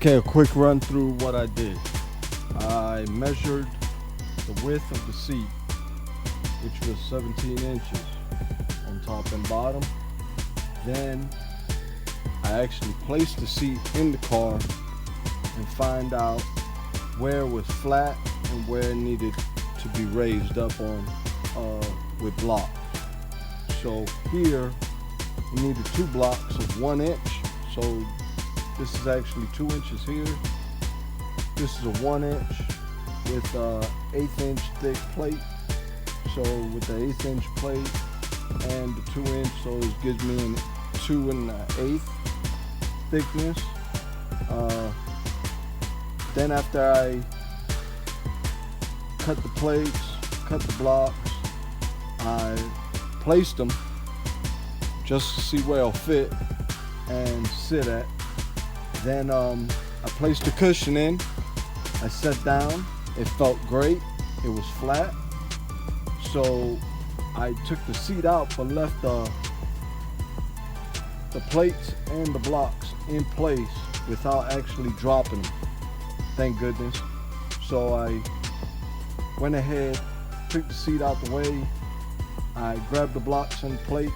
Okay, a quick run through what I did. I measured the width of the seat, which was 17 inches on top and bottom. Then I actually placed the seat in the car and find out where it was flat and where it needed to be raised up on with blocks. So here we needed 2 blocks of 1 inch. So this is actually 2 inches here. This is a 1 inch with 1/8 inch thick plate. So with the 1/8 inch plate and the 2 inch, so it gives me an 2 1/8 thickness. Then after I cut the plates, cut the blocks, I placed them just to see where it'll fit and sit at. Then I placed the cushion in. I sat down. It felt great. It was flat. So I took the seat out but left the plates and the blocks in place without actually dropping them. Thank goodness. So I went ahead, took the seat out the way. I grabbed the blocks and plates.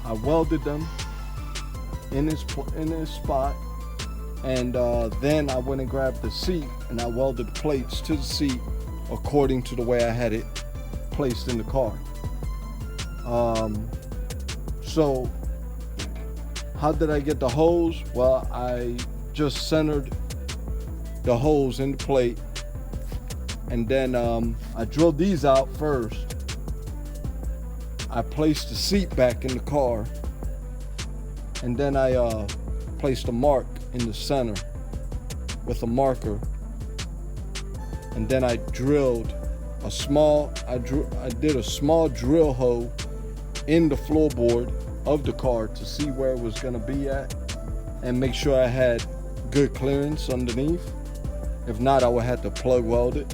I welded them in this spot. And then I went and grabbed the seat and I welded plates to the seat according to the way I had it placed in the car. So how did I get the holes? Well, I just centered the holes in the plate, and then I drilled these out first. I placed the seat back in the car, and then I placed a mark in the center with a marker, and then I drilled a small, I did a small drill hole in the floorboard of the car to see where it was gonna be at and make sure I had good clearance underneath. If not, I would have to plug weld it.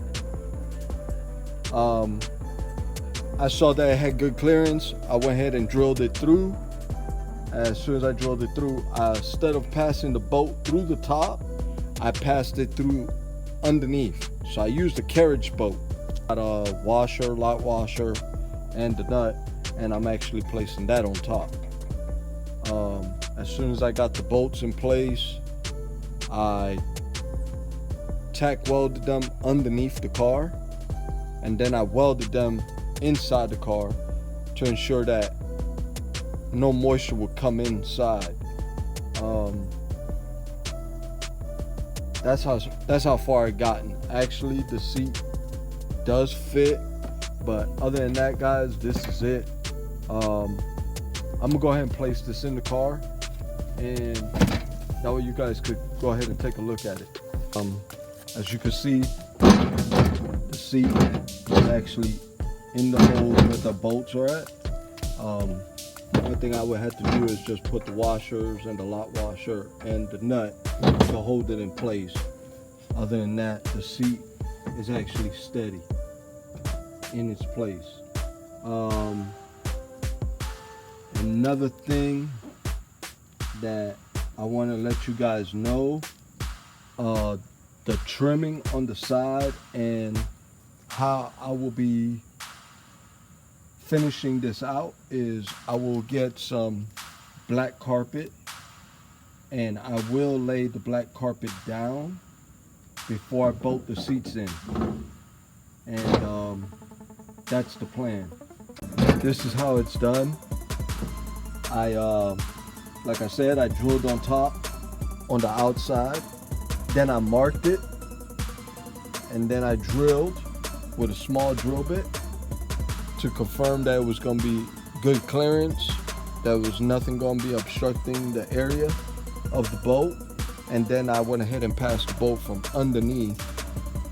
I saw that it had good clearance. I went ahead and drilled it through. As soon as I drilled it through, instead of passing the bolt through the top, I passed it through underneath. So I used a carriage bolt. Got a washer, lock washer, and the nut, and I'm actually placing that on top. As soon as I got the bolts in place, I tack welded them underneath the car, and then I welded them inside the car to ensure that no moisture would come inside. That's how far I gotten. Actually, the seat does fit, but other than that, guys, this is it. I'm gonna go ahead and place this in the car, and that way you guys could go ahead and take a look at it. As you can see, the seat is actually in the hole where the bolts are at. The only thing I would have to do is just put the washers and the lock washer and the nut to hold it in place. Other than that, the seat is actually steady in its place. Another thing that I want to let you guys know, the trimming on the side and how I will be finishing this out is I will get some black carpet, and I will lay the black carpet down before I bolt the seats in, and that's the plan. This is how it's done. Like I said, I drilled on top on the outside, then I marked it, and then I drilled with a small drill bit to confirm that it was going to be good clearance, that was nothing going to be obstructing the area of the bolt. And then I went ahead and passed the bolt from underneath,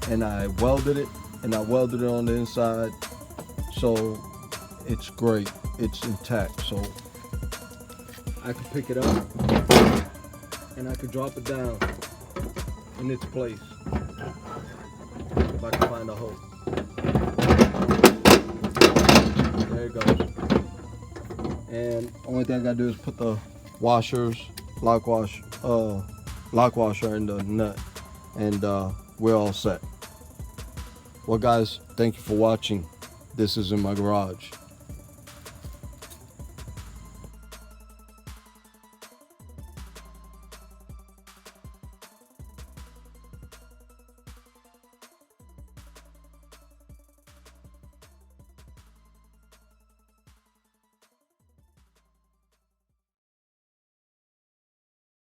and I welded it, and I welded it on the inside, so it's great, it's intact. So I can pick it up and I can drop it down in its place if I can find a hole. There it goes. And only thing I gotta do is put the washers, lock wash, lock washer and the nut, and we're all set. Well guys, thank you for watching. This is in my garage.